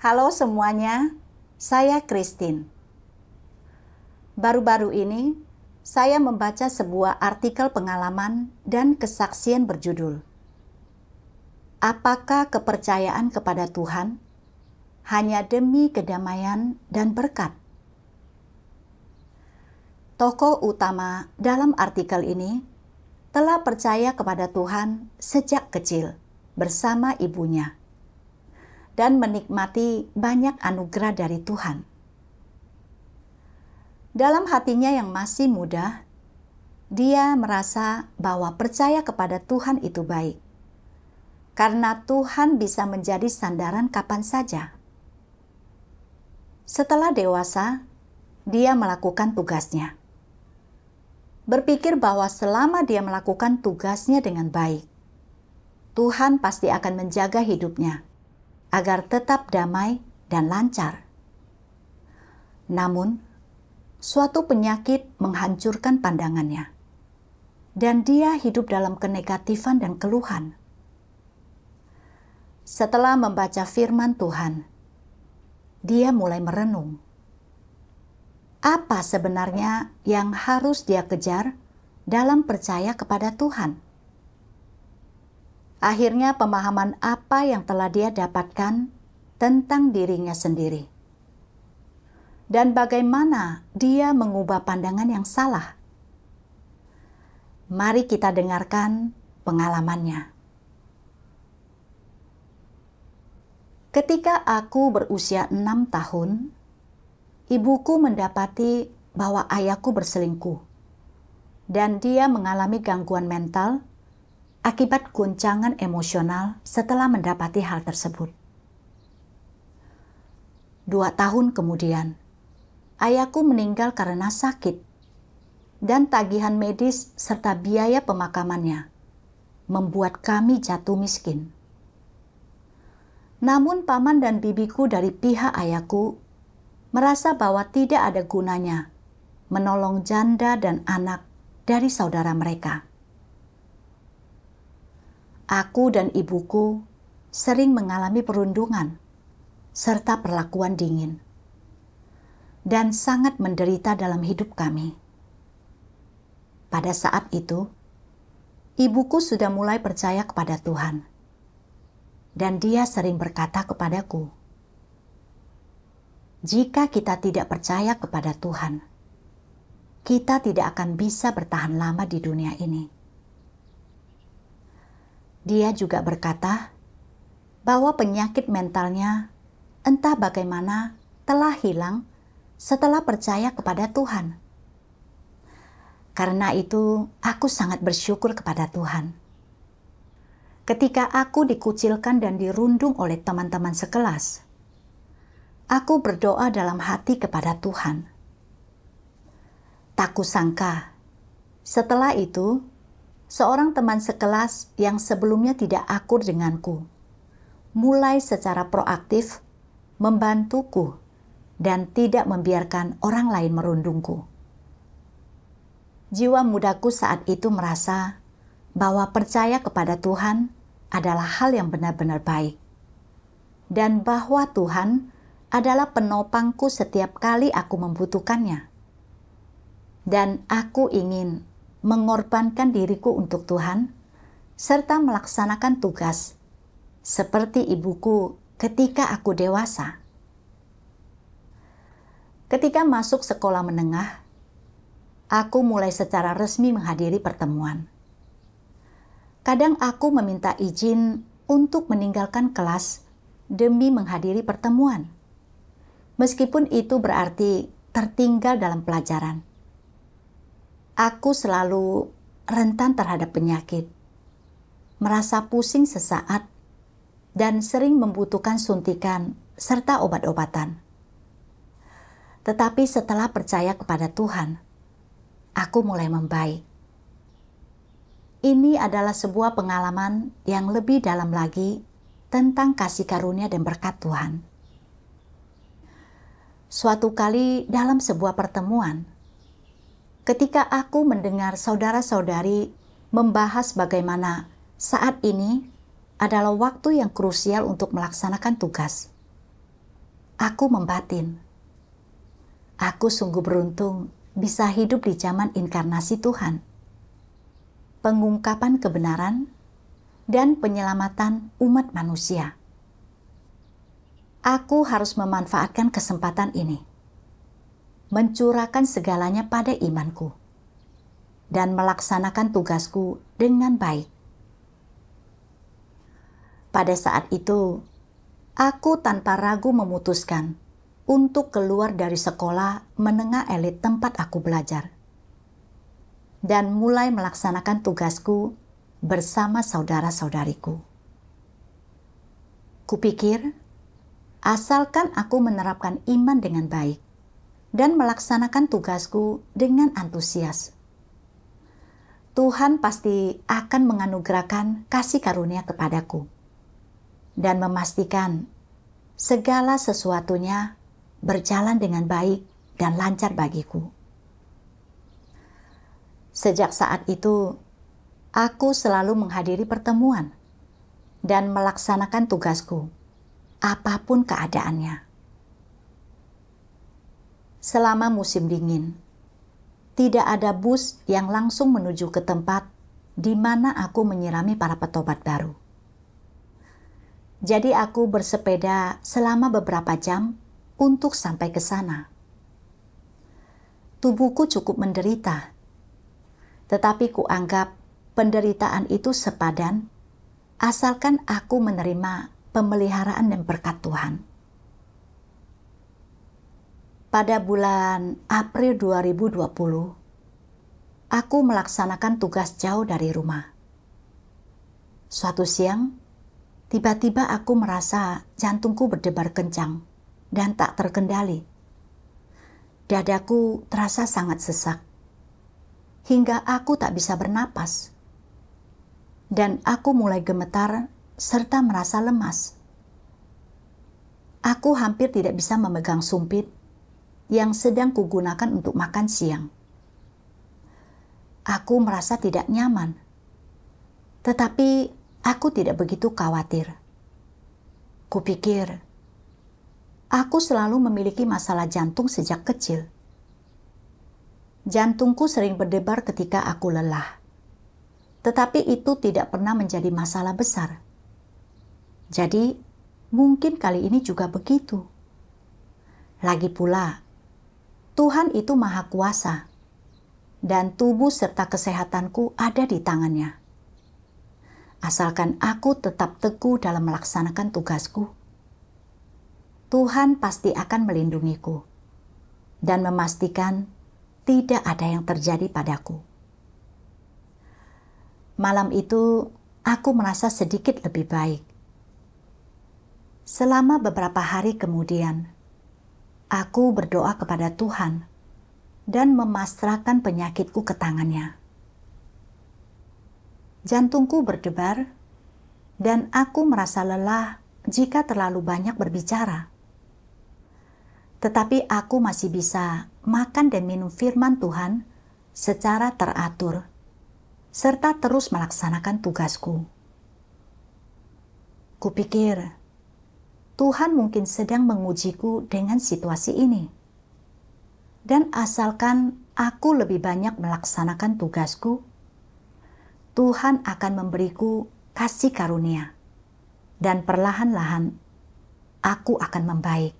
Halo semuanya, saya Christine. Baru-baru ini, saya membaca sebuah artikel pengalaman dan kesaksian berjudul "Apakah kepercayaan kepada Tuhan hanya demi kedamaian dan berkat?" Tokoh utama dalam artikel ini telah percaya kepada Tuhan sejak kecil bersama ibunya dan menikmati banyak anugerah dari Tuhan. Dalam hatinya yang masih muda, dia merasa bahwa percaya kepada Tuhan itu baik, karena Tuhan bisa menjadi sandaran kapan saja. Setelah dewasa, dia melakukan tugasnya. Berpikir bahwa selama dia melakukan tugasnya dengan baik, Tuhan pasti akan menjaga hidupnya agar tetap damai dan lancar. Namun, suatu penyakit menghancurkan pandangannya, dan dia hidup dalam kenegatifan dan keluhan. Setelah membaca firman Tuhan, dia mulai merenung. Apa sebenarnya yang harus dia kejar dalam percaya kepada Tuhan? Akhirnya pemahaman apa yang telah dia dapatkan tentang dirinya sendiri. Dan bagaimana dia mengubah pandangan yang salah. Mari kita dengarkan pengalamannya. Ketika aku berusia 6 tahun, ibuku mendapati bahwa ayahku berselingkuh, dan dia mengalami gangguan mental akibat goncangan emosional setelah mendapati hal tersebut. 2 tahun kemudian, ayahku meninggal karena sakit, dan tagihan medis serta biaya pemakamannya membuat kami jatuh miskin. Namun paman dan bibiku dari pihak ayahku merasa bahwa tidak ada gunanya menolong janda dan anak dari saudara mereka. Aku dan ibuku sering mengalami perundungan serta perlakuan dingin, dan sangat menderita dalam hidup kami. Pada saat itu, ibuku sudah mulai percaya kepada Tuhan, dan dia sering berkata kepadaku, "Jika kita tidak percaya kepada Tuhan, kita tidak akan bisa bertahan lama di dunia ini." Dia juga berkata bahwa penyakit mentalnya entah bagaimana telah hilang setelah percaya kepada Tuhan. Karena itu, aku sangat bersyukur kepada Tuhan. Ketika aku dikucilkan dan dirundung oleh teman-teman sekelas, aku berdoa dalam hati kepada Tuhan. Tak kusangka, setelah itu, seorang teman sekelas yang sebelumnya tidak akur denganku mulai secara proaktif membantuku dan tidak membiarkan orang lain merundungku. Jiwa mudaku saat itu merasa bahwa percaya kepada Tuhan adalah hal yang benar-benar baik, dan bahwa Tuhan adalah penopangku setiap kali aku membutuhkannya. Dan aku ingin mengorbankan diriku untuk Tuhan, serta melaksanakan tugas seperti ibuku ketika aku dewasa. Ketika masuk sekolah menengah, aku mulai secara resmi menghadiri pertemuan. Kadang aku meminta izin untuk meninggalkan kelas demi menghadiri pertemuan, meskipun itu berarti tertinggal dalam pelajaran. Aku selalu rentan terhadap penyakit, merasa pusing sesaat, dan sering membutuhkan suntikan serta obat-obatan. Tetapi setelah percaya kepada Tuhan, aku mulai membaik. Ini adalah sebuah pengalaman yang lebih dalam lagi tentang kasih karunia dan berkat Tuhan. Suatu kali dalam sebuah pertemuan, ketika aku mendengar saudara-saudari membahas bagaimana saat ini adalah waktu yang krusial untuk melaksanakan tugas, aku membatin. Aku sungguh beruntung bisa hidup di zaman inkarnasi Tuhan, pengungkapan kebenaran, dan penyelamatan umat manusia. Aku harus memanfaatkan kesempatan ini, mencurahkan segalanya pada imanku, dan melaksanakan tugasku dengan baik. Pada saat itu, aku tanpa ragu memutuskan untuk keluar dari sekolah menengah elit tempat aku belajar, dan mulai melaksanakan tugasku bersama saudara-saudariku. Kupikir, asalkan aku menerapkan iman dengan baik dan melaksanakan tugasku dengan antusias, Tuhan pasti akan menganugerahkan kasih karunia kepadaku dan memastikan segala sesuatunya berjalan dengan baik dan lancar bagiku. Sejak saat itu, aku selalu menghadiri pertemuan dan melaksanakan tugasku, apapun keadaannya. Selama musim dingin, tidak ada bus yang langsung menuju ke tempat di mana aku menyirami para petobat baru. Jadi aku bersepeda selama beberapa jam untuk sampai ke sana. Tubuhku cukup menderita, tetapi kuanggap penderitaan itu sepadan asalkan aku menerima pemeliharaan dan berkat Tuhan. Pada bulan April 2020, aku melaksanakan tugas jauh dari rumah. Suatu siang, tiba-tiba aku merasa jantungku berdebar kencang dan tak terkendali. Dadaku terasa sangat sesak, hingga aku tak bisa bernapas. Dan aku mulai gemetar serta merasa lemas. Aku hampir tidak bisa memegang sumpit yang sedang kugunakan untuk makan siang. Aku merasa tidak nyaman, tetapi aku tidak begitu khawatir. Kupikir, aku selalu memiliki masalah jantung sejak kecil. Jantungku sering berdebar ketika aku lelah, tetapi itu tidak pernah menjadi masalah besar. Jadi, mungkin kali ini juga begitu. Lagi pula, Tuhan itu Maha Kuasa, dan tubuh serta kesehatanku ada di tangannya. Asalkan aku tetap teguh dalam melaksanakan tugasku, Tuhan pasti akan melindungiku dan memastikan tidak ada yang terjadi padaku. Malam itu, aku merasa sedikit lebih baik. Selama beberapa hari kemudian, aku berdoa kepada Tuhan dan memasrahkan penyakitku ke tangannya. Jantungku berdebar, dan aku merasa lelah jika terlalu banyak berbicara. Tetapi aku masih bisa makan dan minum firman Tuhan secara teratur, serta terus melaksanakan tugasku. Kupikir, Tuhan mungkin sedang mengujiku dengan situasi ini. Dan asalkan aku lebih banyak melaksanakan tugasku, Tuhan akan memberiku kasih karunia, dan perlahan-lahan aku akan membaik.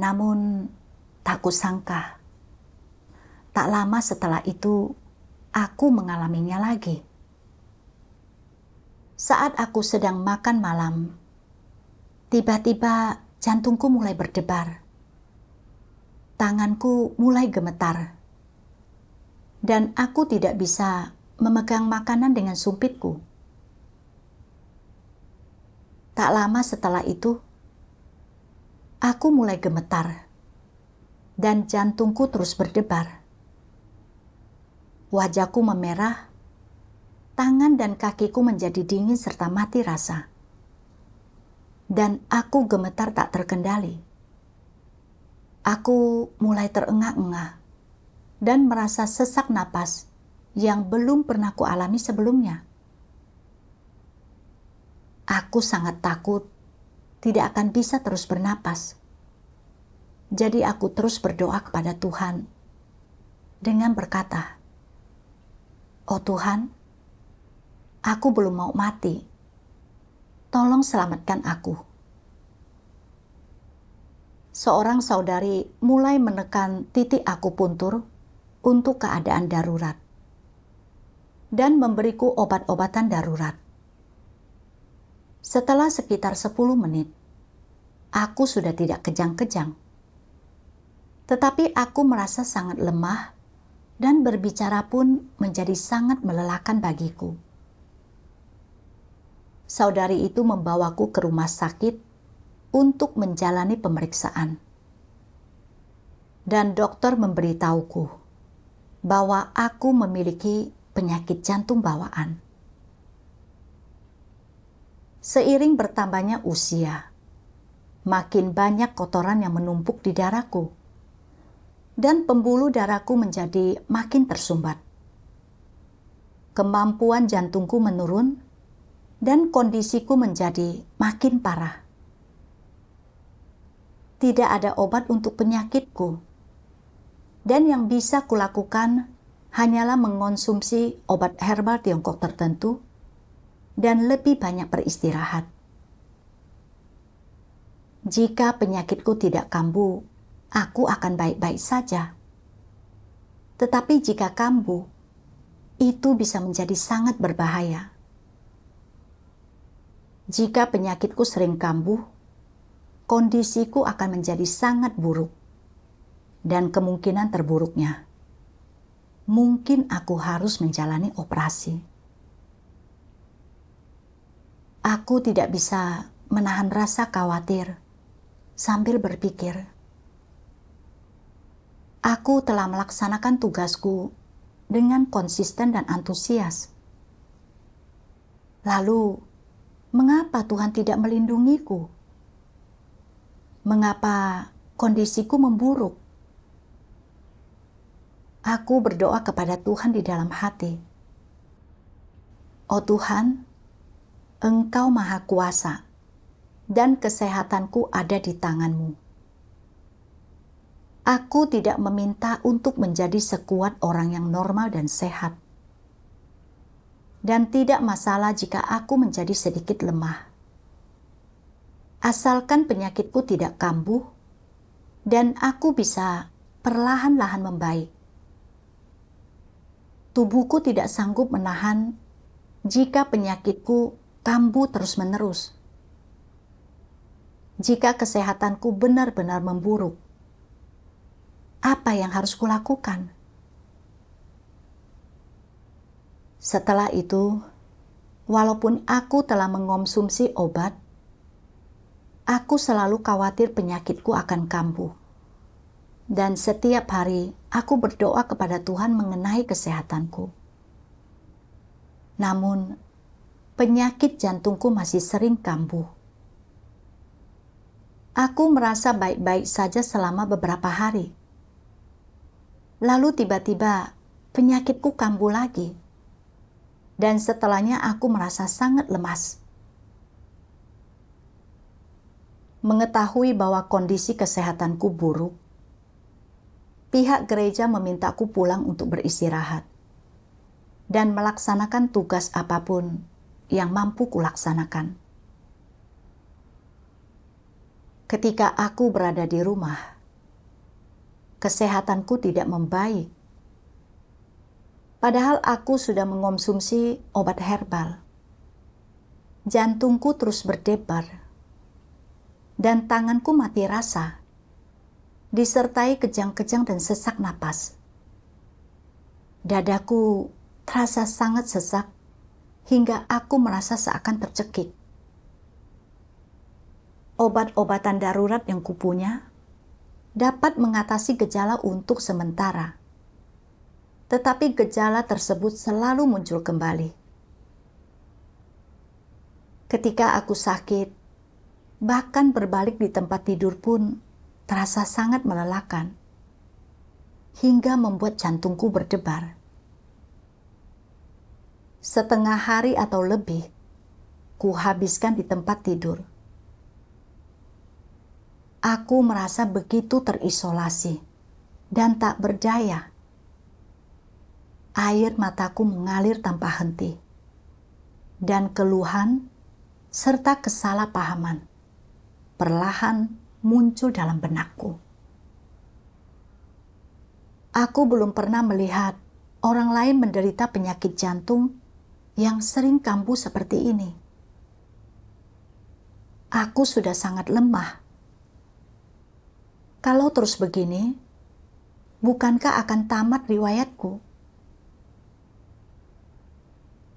Namun, tak kusangka, tak lama setelah itu, aku mengalaminya lagi. Saat aku sedang makan malam, tiba-tiba jantungku mulai berdebar. Tanganku mulai gemetar, dan aku tidak bisa memegang makanan dengan sumpitku. Tak lama setelah itu, aku mulai gemetar, dan jantungku terus berdebar. Wajahku memerah, tangan dan kakiku menjadi dingin serta mati rasa, dan aku gemetar tak terkendali. Aku mulai terengah-engah dan merasa sesak napas yang belum pernah kualami sebelumnya. Aku sangat takut tidak akan bisa terus bernapas. Jadi aku terus berdoa kepada Tuhan dengan berkata, "Oh Tuhan, aku belum mau mati. Tolong selamatkan aku." Seorang saudari mulai menekan titik akupuntur untuk keadaan darurat dan memberiku obat-obatan darurat. Setelah sekitar 10 menit, aku sudah tidak kejang-kejang. Tetapi aku merasa sangat lemah dan berbicara pun menjadi sangat melelahkan bagiku. Saudari itu membawaku ke rumah sakit untuk menjalani pemeriksaan. Dan dokter memberitahuku bahwa aku memiliki penyakit jantung bawaan. Seiring bertambahnya usia, makin banyak kotoran yang menumpuk di darahku, dan pembuluh darahku menjadi makin tersumbat. Kemampuan jantungku menurun, dan kondisiku menjadi makin parah. Tidak ada obat untuk penyakitku, dan yang bisa kulakukan hanyalah mengonsumsi obat herbal Tiongkok tertentu dan lebih banyak beristirahat. Jika penyakitku tidak kambuh, aku akan baik-baik saja. Tetapi jika kambuh, itu bisa menjadi sangat berbahaya. Jika penyakitku sering kambuh, kondisiku akan menjadi sangat buruk, dan kemungkinan terburuknya, mungkin aku harus menjalani operasi. Aku tidak bisa menahan rasa khawatir sambil berpikir, aku telah melaksanakan tugasku dengan konsisten dan antusias. Lalu, mengapa Tuhan tidak melindungiku? Mengapa kondisiku memburuk? Aku berdoa kepada Tuhan di dalam hati. Oh Tuhan, Engkau Maha Kuasa, dan kesehatanku ada di tangan-Mu. Aku tidak meminta untuk menjadi sekuat orang yang normal dan sehat. Dan tidak masalah jika aku menjadi sedikit lemah. Asalkan penyakitku tidak kambuh dan aku bisa perlahan-lahan membaik. Tubuhku tidak sanggup menahan jika penyakitku kambuh terus-menerus. Jika kesehatanku benar-benar memburuk, apa yang harus kulakukan? Setelah itu, walaupun aku telah mengonsumsi obat, aku selalu khawatir penyakitku akan kambuh. Dan setiap hari aku berdoa kepada Tuhan mengenai kesehatanku. Namun, penyakit jantungku masih sering kambuh. Aku merasa baik-baik saja selama beberapa hari. Lalu tiba-tiba penyakitku kambuh lagi. Dan setelahnya aku merasa sangat lemas. Mengetahui bahwa kondisi kesehatanku buruk, pihak gereja memintaku pulang untuk beristirahat dan melaksanakan tugas apapun yang mampu kulaksanakan. Ketika aku berada di rumah, kesehatanku tidak membaik. Padahal aku sudah mengonsumsi obat herbal. Jantungku terus berdebar, dan tanganku mati rasa, disertai kejang-kejang dan sesak napas. Dadaku terasa sangat sesak, hingga aku merasa seakan tercekik. Obat-obatan darurat yang kupunya dapat mengatasi gejala untuk sementara, tetapi gejala tersebut selalu muncul kembali. Ketika aku sakit, bahkan berbalik di tempat tidur pun terasa sangat melelahkan, hingga membuat jantungku berdebar. Setengah hari atau lebih, kuhabiskan di tempat tidur. Aku merasa begitu terisolasi dan tak berdaya. Air mataku mengalir tanpa henti, dan keluhan serta kesalahpahaman perlahan muncul dalam benakku. Aku belum pernah melihat orang lain menderita penyakit jantung yang sering kambuh seperti ini. Aku sudah sangat lemah. Kalau terus begini, bukankah akan tamat riwayatku?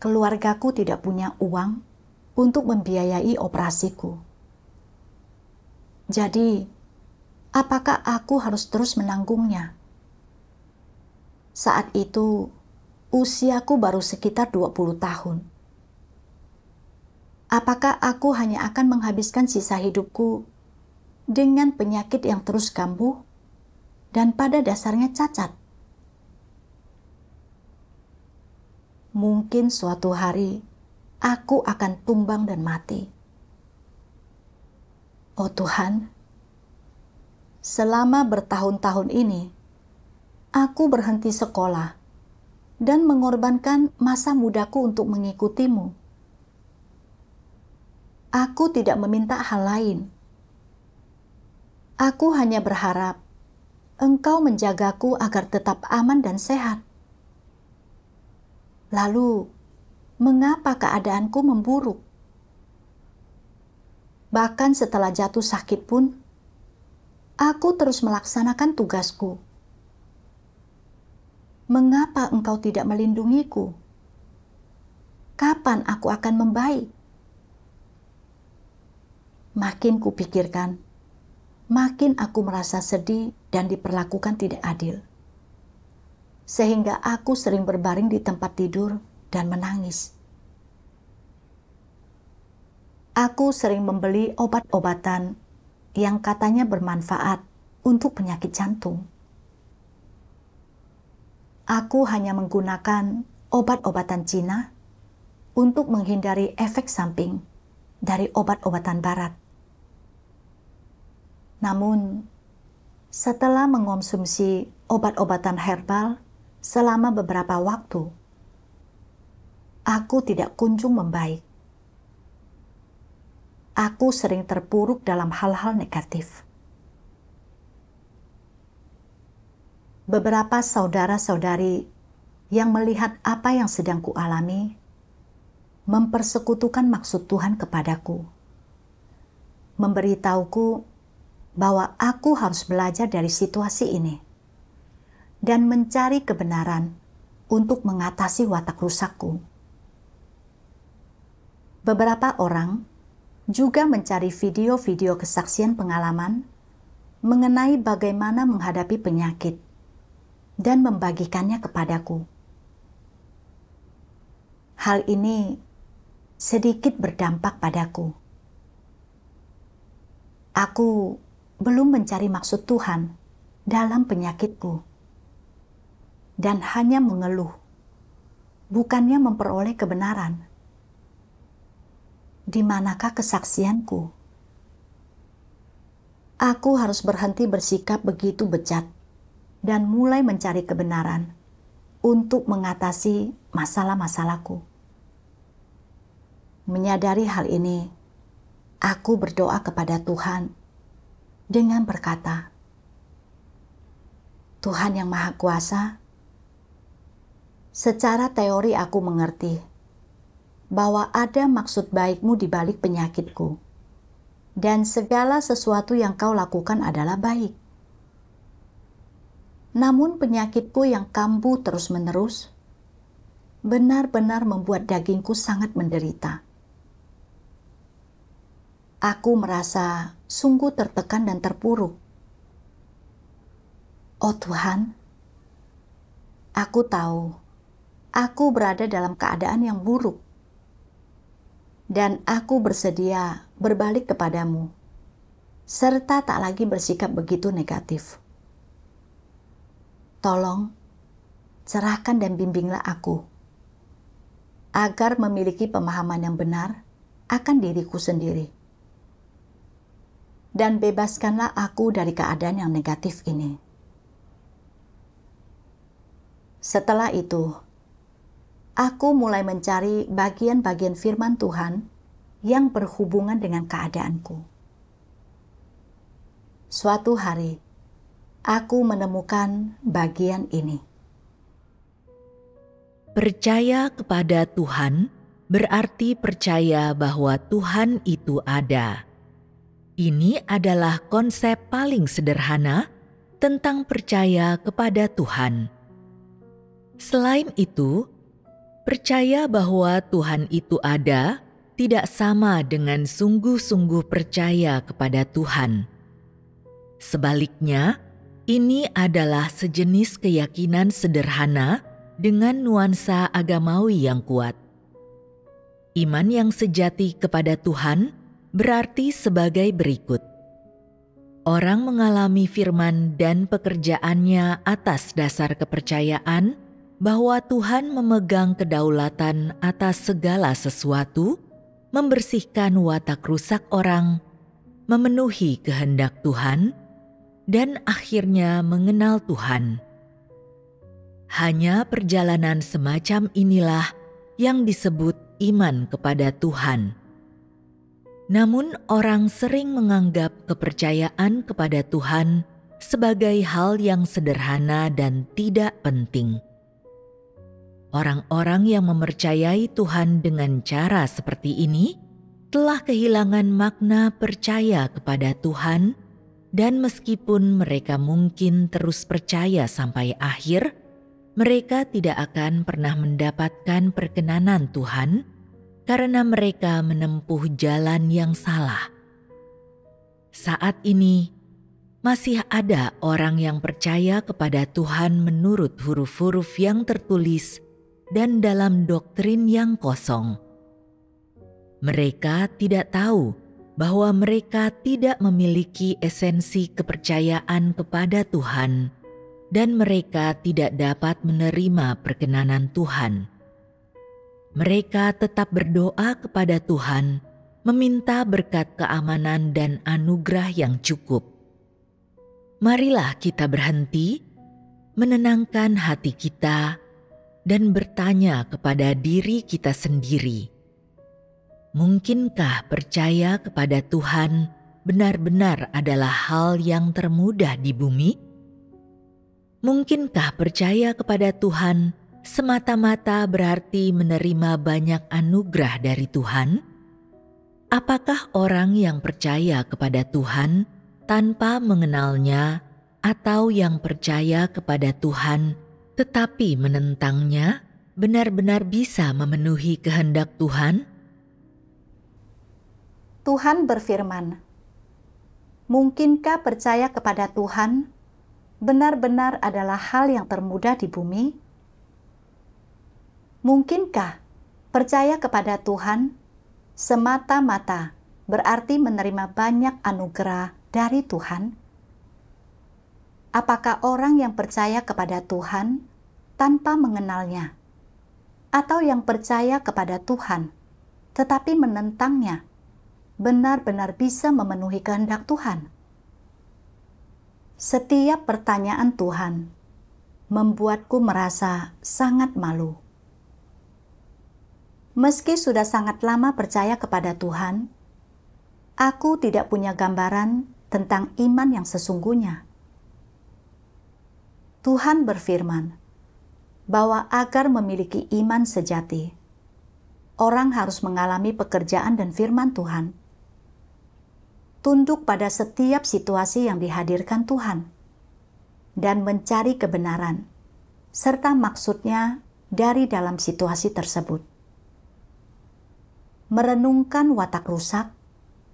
Keluargaku tidak punya uang untuk membiayai operasiku. Jadi, apakah aku harus terus menanggungnya? Saat itu, usiaku baru sekitar 20 tahun. Apakah aku hanya akan menghabiskan sisa hidupku dengan penyakit yang terus kambuh dan pada dasarnya cacat? Mungkin suatu hari aku akan tumbang dan mati. Oh Tuhan, selama bertahun-tahun ini, aku berhenti sekolah dan mengorbankan masa mudaku untuk mengikutimu. Aku tidak meminta hal lain. Aku hanya berharap Engkau menjagaku agar tetap aman dan sehat. Lalu, mengapa keadaanku memburuk? Bahkan setelah jatuh sakit pun, aku terus melaksanakan tugasku. Mengapa Engkau tidak melindungiku? Kapan aku akan membaik? Makin kupikirkan, makin aku merasa sedih dan diperlakukan tidak adil. Sehingga aku sering berbaring di tempat tidur dan menangis. Aku sering membeli obat-obatan yang katanya bermanfaat untuk penyakit jantung. Aku hanya menggunakan obat-obatan Cina untuk menghindari efek samping dari obat-obatan Barat. Namun, setelah mengonsumsi obat-obatan herbal selama beberapa waktu, aku tidak kunjung membaik. Aku sering terpuruk dalam hal-hal negatif. Beberapa saudara-saudari yang melihat apa yang sedang kualami mempersekutukan maksud Tuhan kepadaku, memberitahuku bahwa aku harus belajar dari situasi ini dan mencari kebenaran untuk mengatasi watak rusakku. Beberapa orang juga mencari video-video kesaksian pengalaman mengenai bagaimana menghadapi penyakit dan membagikannya kepadaku. Hal ini sedikit berdampak padaku. Aku belum mencari maksud Tuhan dalam penyakitku dan hanya mengeluh, bukannya memperoleh kebenaran. Di manakah kesaksianku? Aku harus berhenti bersikap begitu bejat dan mulai mencari kebenaran untuk mengatasi masalah-masalahku. Menyadari hal ini, aku berdoa kepada Tuhan dengan berkata, Tuhan yang Maha Kuasa, secara teori aku mengerti bahwa ada maksud baik-Mu di balik penyakitku, dan segala sesuatu yang Kau lakukan adalah baik. Namun penyakitku yang kambuh terus-menerus benar-benar membuat dagingku sangat menderita. Aku merasa sungguh tertekan dan terpuruk. Oh Tuhan, aku tahu aku berada dalam keadaan yang buruk, dan aku bersedia berbalik kepadamu, serta tak lagi bersikap begitu negatif. Tolong, cerahkan dan bimbinglah aku, agar memiliki pemahaman yang benar akan diriku sendiri. dan bebaskanlah aku dari keadaan yang negatif ini. Setelah itu, aku mulai mencari bagian-bagian firman Tuhan yang berhubungan dengan keadaanku. Suatu hari, aku menemukan bagian ini. Percaya kepada Tuhan berarti percaya bahwa Tuhan itu ada. Ini adalah konsep paling sederhana tentang percaya kepada Tuhan. Selain itu, percaya bahwa Tuhan itu ada tidak sama dengan sungguh-sungguh percaya kepada Tuhan. Sebaliknya, ini adalah sejenis keyakinan sederhana dengan nuansa agamawi yang kuat. Iman yang sejati kepada Tuhan berarti sebagai berikut. Orang mengalami firman dan pekerjaannya atas dasar kepercayaan bahwa Tuhan memegang kedaulatan atas segala sesuatu, membersihkan watak rusak orang, memenuhi kehendak Tuhan, dan akhirnya mengenal Tuhan. Hanya perjalanan semacam inilah yang disebut iman kepada Tuhan. Namun orang sering menganggap kepercayaan kepada Tuhan sebagai hal yang sederhana dan tidak penting. Orang-orang yang mempercayai Tuhan dengan cara seperti ini telah kehilangan makna percaya kepada Tuhan, dan meskipun mereka mungkin terus percaya sampai akhir, mereka tidak akan pernah mendapatkan perkenanan Tuhan karena mereka menempuh jalan yang salah. Saat ini, masih ada orang yang percaya kepada Tuhan menurut huruf-huruf yang tertulis dan dalam doktrin yang kosong. Mereka tidak tahu bahwa mereka tidak memiliki esensi kepercayaan kepada Tuhan, dan mereka tidak dapat menerima perkenanan Tuhan. Mereka tetap berdoa kepada Tuhan, meminta berkat keamanan dan anugerah yang cukup. Marilah kita berhenti, menenangkan hati kita, dan bertanya kepada diri kita sendiri. Mungkinkah percaya kepada Tuhan benar-benar adalah hal yang termudah di bumi? Mungkinkah percaya kepada Tuhan semata-mata berarti menerima banyak anugerah dari Tuhan? Apakah orang yang percaya kepada Tuhan tanpa mengenalnya, atau yang percaya kepada Tuhan tetapi menentangnya, benar-benar bisa memenuhi kehendak Tuhan? Tuhan berfirman, "Mungkinkah percaya kepada Tuhan benar-benar adalah hal yang termudah di bumi? Mungkinkah percaya kepada Tuhan semata-mata berarti menerima banyak anugerah dari Tuhan? Apakah orang yang percaya kepada Tuhan tanpa mengenalnya, atau yang percaya kepada Tuhan tetapi menentangnya, benar-benar bisa memenuhi kehendak Tuhan?" Setiap pertanyaan Tuhan membuatku merasa sangat malu. Meski sudah sangat lama percaya kepada Tuhan, aku tidak punya gambaran tentang iman yang sesungguhnya. Tuhan berfirman bahwa agar memiliki iman sejati, orang harus mengalami pekerjaan dan firman Tuhan, tunduk pada setiap situasi yang dihadirkan Tuhan, dan mencari kebenaran serta maksudnya dari dalam situasi tersebut. Merenungkan watak rusak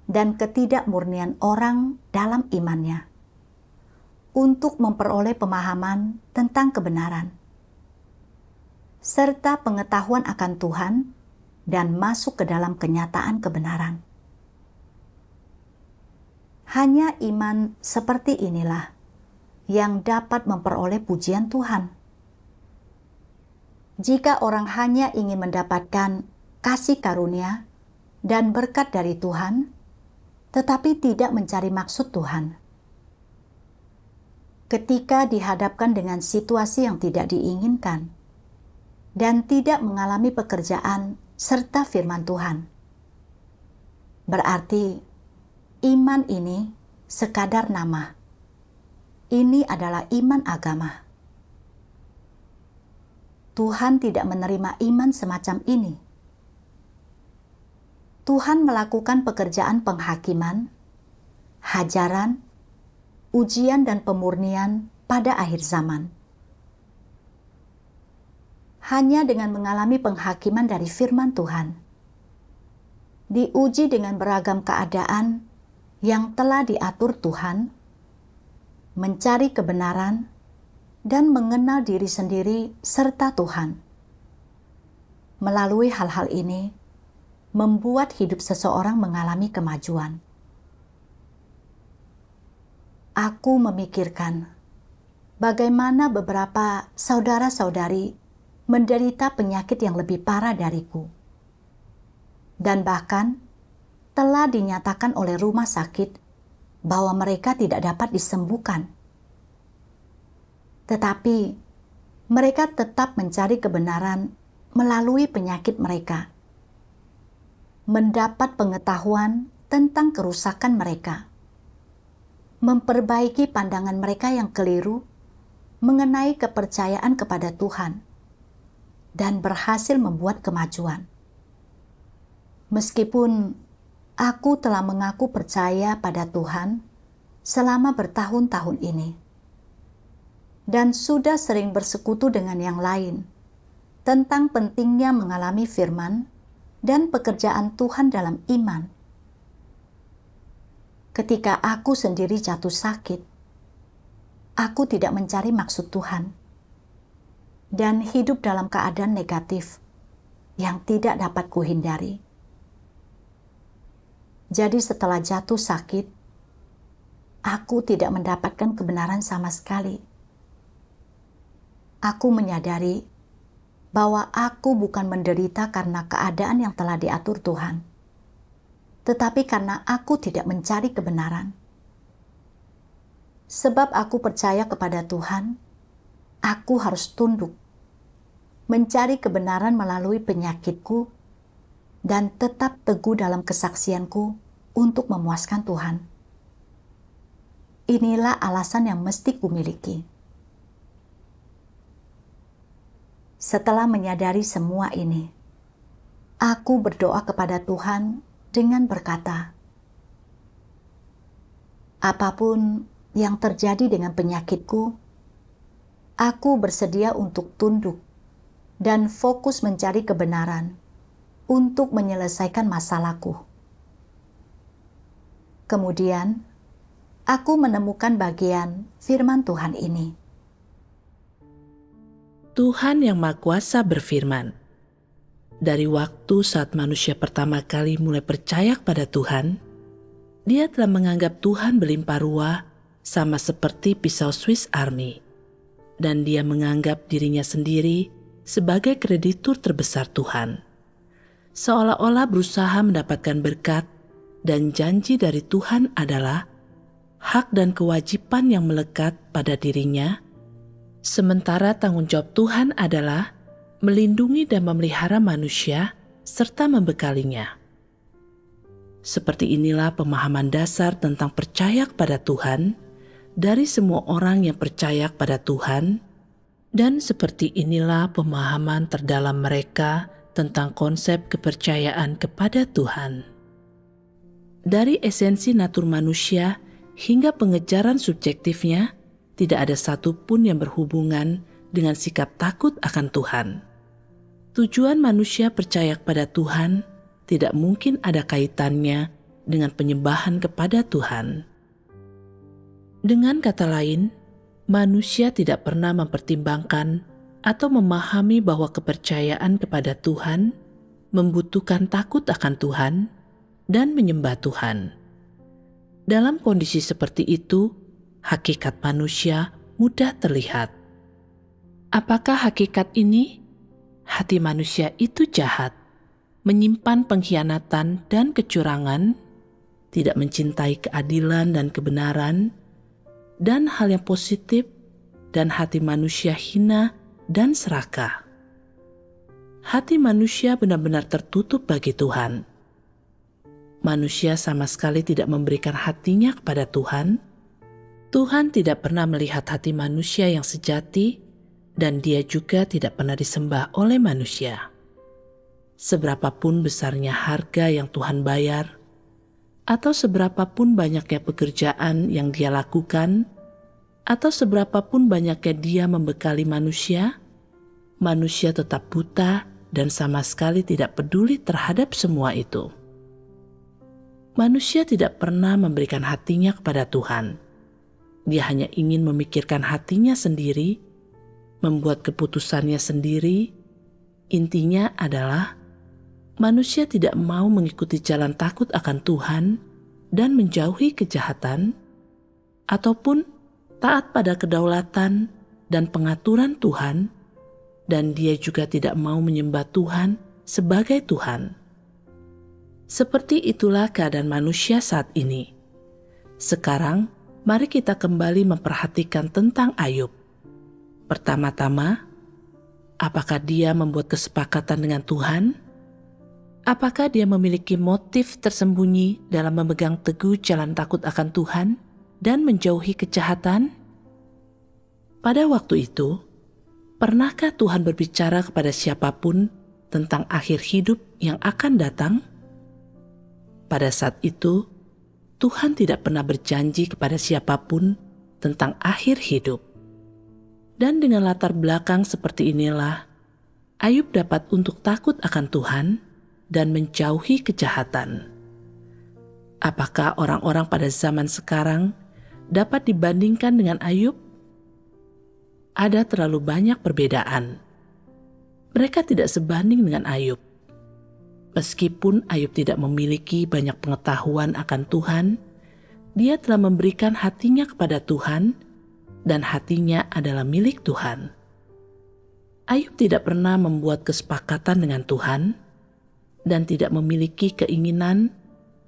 dan ketidakmurnian orang dalam imannya untuk memperoleh pemahaman tentang kebenaran, serta pengetahuan akan Tuhan dan masuk ke dalam kenyataan kebenaran. Hanya iman seperti inilah yang dapat memperoleh pujian Tuhan. Jika orang hanya ingin mendapatkan kasih karunia dan berkat dari Tuhan, tetapi tidak mencari maksud Tuhan. Ketika dihadapkan dengan situasi yang tidak diinginkan dan tidak mengalami pekerjaan serta firman Tuhan, berarti iman ini sekadar nama. Ini adalah iman agama. Tuhan tidak menerima iman semacam ini. Tuhan melakukan pekerjaan penghakiman, hajaran, ujian dan pemurnian pada akhir zaman. Hanya dengan mengalami penghakiman dari firman Tuhan, diuji dengan beragam keadaan yang telah diatur Tuhan, mencari kebenaran, dan mengenal diri sendiri serta Tuhan. Melalui hal-hal ini, membuat hidup seseorang mengalami kemajuan. Aku memikirkan bagaimana beberapa saudara-saudari menderita penyakit yang lebih parah dariku, dan bahkan telah dinyatakan oleh rumah sakit bahwa mereka tidak dapat disembuhkan. Tetapi mereka tetap mencari kebenaran melalui penyakit mereka, mendapat pengetahuan tentang kerusakan mereka, memperbaiki pandangan mereka yang keliru mengenai kepercayaan kepada Tuhan, dan berhasil membuat kemajuan. Meskipun aku telah mengaku percaya pada Tuhan selama bertahun-tahun ini, dan sudah sering bersekutu dengan yang lain tentang pentingnya mengalami firman dan pekerjaan Tuhan dalam iman. Ketika aku sendiri jatuh sakit, aku tidak mencari maksud Tuhan dan hidup dalam keadaan negatif yang tidak dapat kuhindari. Jadi setelah jatuh sakit, aku tidak mendapatkan kebenaran sama sekali. Aku menyadari bahwa aku bukan menderita karena keadaan yang telah diatur Tuhan, tetapi karena aku tidak mencari kebenaran. Sebab aku percaya kepada Tuhan, aku harus tunduk, mencari kebenaran melalui penyakitku, dan tetap teguh dalam kesaksianku untuk memuaskan Tuhan. Inilah alasan yang mesti kumiliki. Setelah menyadari semua ini, aku berdoa kepada Tuhan dengan berkata, apapun yang terjadi dengan penyakitku, aku bersedia untuk tunduk dan fokus mencari kebenaran untuk menyelesaikan masalahku. Kemudian, aku menemukan bagian firman Tuhan ini. Tuhan Yang Maha Kuasa berfirman, dari waktu saat manusia pertama kali mulai percaya kepada Tuhan, dia telah menganggap Tuhan berlimpah ruah sama seperti pisau Swiss Army, dan dia menganggap dirinya sendiri sebagai kreditur terbesar Tuhan, seolah-olah berusaha mendapatkan berkat, dan janji dari Tuhan adalah hak dan kewajiban yang melekat pada dirinya, sementara tanggung jawab Tuhan adalah melindungi dan memelihara manusia serta membekalinya. Seperti inilah pemahaman dasar tentang percaya kepada Tuhan dari semua orang yang percaya kepada Tuhan, dan seperti inilah pemahaman terdalam mereka tentang konsep kepercayaan kepada Tuhan. Dari esensi natur manusia hingga pengejaran subjektifnya, tidak ada satupun yang berhubungan dengan sikap takut akan Tuhan. Tujuan manusia percaya kepada Tuhan tidak mungkin ada kaitannya dengan penyembahan kepada Tuhan. Dengan kata lain, manusia tidak pernah mempertimbangkan atau memahami bahwa kepercayaan kepada Tuhan membutuhkan takut akan Tuhan dan menyembah Tuhan. Dalam kondisi seperti itu, hakikat manusia mudah terlihat. Apakah hakikat ini? Hati manusia itu jahat, menyimpan pengkhianatan dan kecurangan, tidak mencintai keadilan dan kebenaran, dan hal yang positif, dan hati manusia hina dan serakah. Hati manusia benar-benar tertutup bagi Tuhan. Manusia sama sekali tidak memberikan hatinya kepada Tuhan. Tuhan tidak pernah melihat hati manusia yang sejati, dan Dia juga tidak pernah disembah oleh manusia. Seberapapun besarnya harga yang Tuhan bayar, atau seberapapun banyaknya pekerjaan yang Dia lakukan, atau seberapapun banyaknya Dia membekali manusia, manusia tetap buta dan sama sekali tidak peduli terhadap semua itu. Manusia tidak pernah memberikan hatinya kepada Tuhan. Dia hanya ingin memikirkan hatinya sendiri, membuat keputusannya sendiri. Intinya adalah manusia tidak mau mengikuti jalan takut akan Tuhan dan menjauhi kejahatan, ataupun taat pada kedaulatan dan pengaturan Tuhan, dan dia juga tidak mau menyembah Tuhan sebagai Tuhan. Seperti itulah keadaan manusia saat ini. Sekarang, mari kita kembali memperhatikan tentang Ayub. Pertama-tama, apakah dia membuat kesepakatan dengan Tuhan? Apakah dia memiliki motif tersembunyi dalam memegang teguh jalan takut akan Tuhan dan menjauhi kejahatan? Pada waktu itu, pernahkah Tuhan berbicara kepada siapapun tentang akhir hidup yang akan datang? Pada saat itu, Tuhan tidak pernah berjanji kepada siapapun tentang akhir hidup. Dan dengan latar belakang seperti inilah, Ayub dapat untuk takut akan Tuhan dan menjauhi kejahatan. Apakah orang-orang pada zaman sekarang dapat dibandingkan dengan Ayub? Ada terlalu banyak perbedaan. Mereka tidak sebanding dengan Ayub. Meskipun Ayub tidak memiliki banyak pengetahuan akan Tuhan, dia telah memberikan hatinya kepada Tuhan, dan hatinya adalah milik Tuhan. Ayub tidak pernah membuat kesepakatan dengan Tuhan, dan tidak memiliki keinginan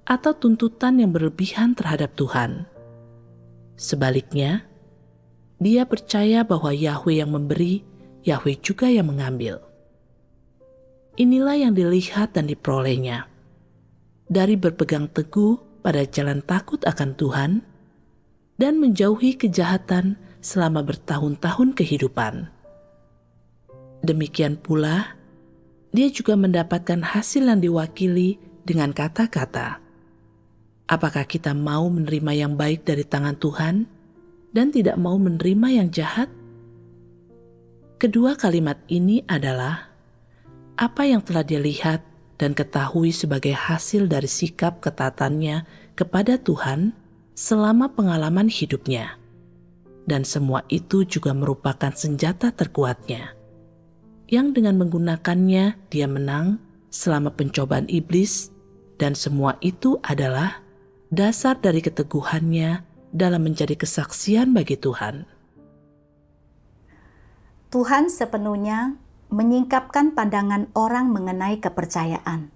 atau tuntutan yang berlebihan terhadap Tuhan. Sebaliknya, dia percaya bahwa Yahweh yang memberi, Yahweh juga yang mengambil. Inilah yang dilihat dan diperolehnya. Dari berpegang teguh pada jalan takut akan Tuhan dan menjauhi kejahatan selama bertahun-tahun kehidupan. Demikian pula, dia juga mendapatkan hasil yang diwakili dengan kata-kata. Apakah kita mau menerima yang baik dari tangan Tuhan dan tidak mau menerima yang jahat? Kedua kalimat ini adalah apa yang telah dia lihat dan ketahui sebagai hasil dari sikap ketaatannya kepada Tuhan selama pengalaman hidupnya. Dan semua itu juga merupakan senjata terkuatnya, yang dengan menggunakannya dia menang selama pencobaan iblis, dan semua itu adalah dasar dari keteguhannya dalam menjadi kesaksian bagi Tuhan. Tuhan sepenuhnya menyingkapkan pandangan orang mengenai kepercayaan.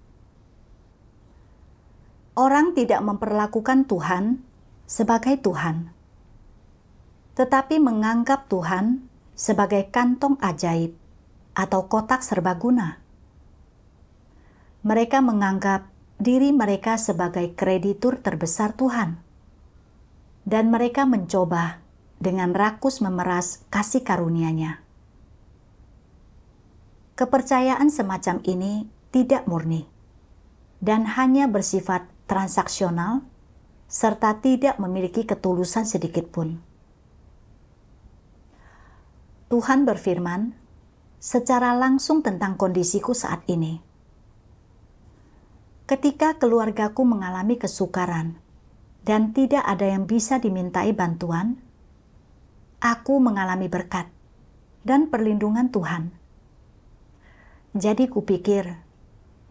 Orang tidak memperlakukan Tuhan sebagai Tuhan, tetapi menganggap Tuhan sebagai kantong ajaib atau kotak serbaguna. Mereka menganggap diri mereka sebagai kreditur terbesar Tuhan, dan mereka mencoba dengan rakus memeras kasih karunia-Nya. Kepercayaan semacam ini tidak murni dan hanya bersifat transaksional serta tidak memiliki ketulusan sedikit pun. Tuhan berfirman secara langsung tentang kondisiku saat ini. Ketika keluargaku mengalami kesukaran dan tidak ada yang bisa dimintai bantuan, aku mengalami berkat dan perlindungan Tuhan. Jadi kupikir,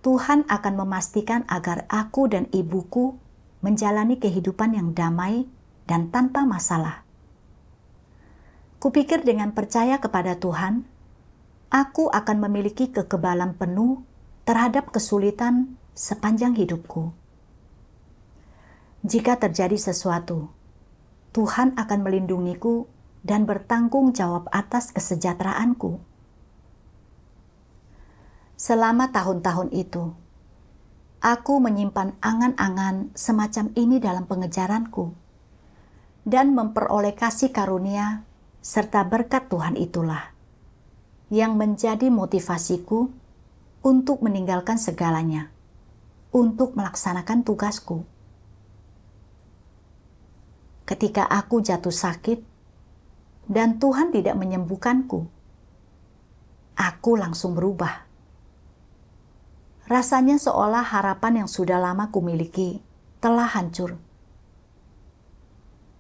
Tuhan akan memastikan agar aku dan ibuku menjalani kehidupan yang damai dan tanpa masalah. Kupikir dengan percaya kepada Tuhan, aku akan memiliki kekebalan penuh terhadap kesulitan sepanjang hidupku. Jika terjadi sesuatu, Tuhan akan melindungiku dan bertanggung jawab atas kesejahteraanku. Selama tahun-tahun itu, aku menyimpan angan-angan semacam ini dalam pengejaranku dan memperoleh kasih karunia serta berkat Tuhan itulah yang menjadi motivasiku untuk meninggalkan segalanya, untuk melaksanakan tugasku. Ketika aku jatuh sakit dan Tuhan tidak menyembuhkanku, aku langsung berubah. Rasanya seolah harapan yang sudah lama kumiliki telah hancur.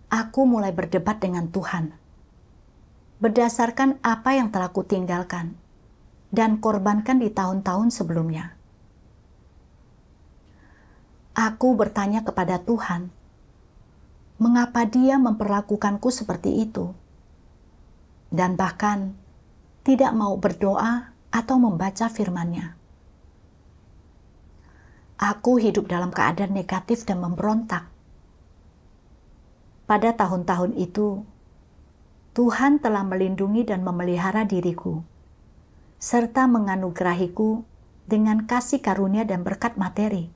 Aku mulai berdebat dengan Tuhan, berdasarkan apa yang telah kutinggalkan dan korbankan di tahun-tahun sebelumnya. Aku bertanya kepada Tuhan, mengapa Dia memperlakukanku seperti itu? Dan bahkan tidak mau berdoa atau membaca firman-Nya. Aku hidup dalam keadaan negatif dan memberontak. Pada tahun-tahun itu, Tuhan telah melindungi dan memelihara diriku, serta menganugerahiku dengan kasih karunia dan berkat materi.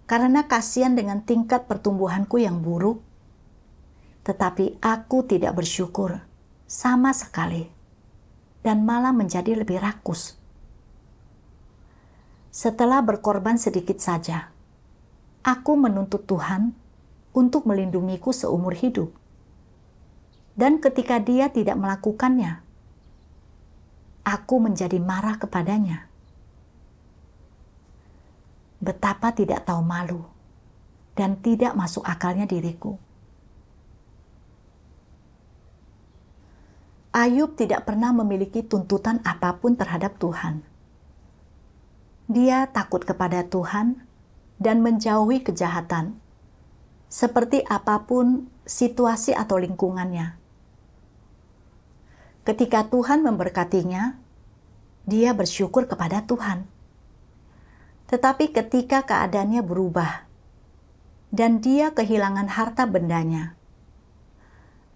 Karena kasihan dengan tingkat pertumbuhanku yang buruk, tetapi aku tidak bersyukur sama sekali dan malah menjadi lebih rakus. Setelah berkorban sedikit saja, aku menuntut Tuhan untuk melindungiku seumur hidup. Dan ketika Dia tidak melakukannya, aku menjadi marah kepadanya. Betapa tidak tahu malu dan tidak masuk akalnya diriku. Ayub tidak pernah memiliki tuntutan apapun terhadap Tuhan. Dia takut kepada Tuhan dan menjauhi kejahatan, seperti apapun situasi atau lingkungannya. Ketika Tuhan memberkatinya, dia bersyukur kepada Tuhan. Tetapi ketika keadaannya berubah dan dia kehilangan harta bendanya,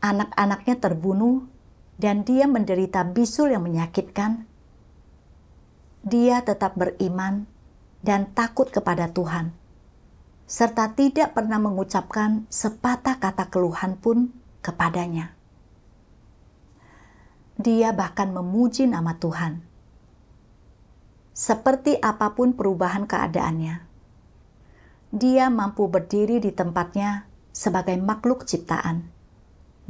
anak-anaknya terbunuh dan dia menderita bisul yang menyakitkan, dia tetap beriman dan takut kepada Tuhan, serta tidak pernah mengucapkan sepatah kata keluhan pun kepadanya. Dia bahkan memuji nama Tuhan. Seperti apapun perubahan keadaannya, dia mampu berdiri di tempatnya sebagai makhluk ciptaan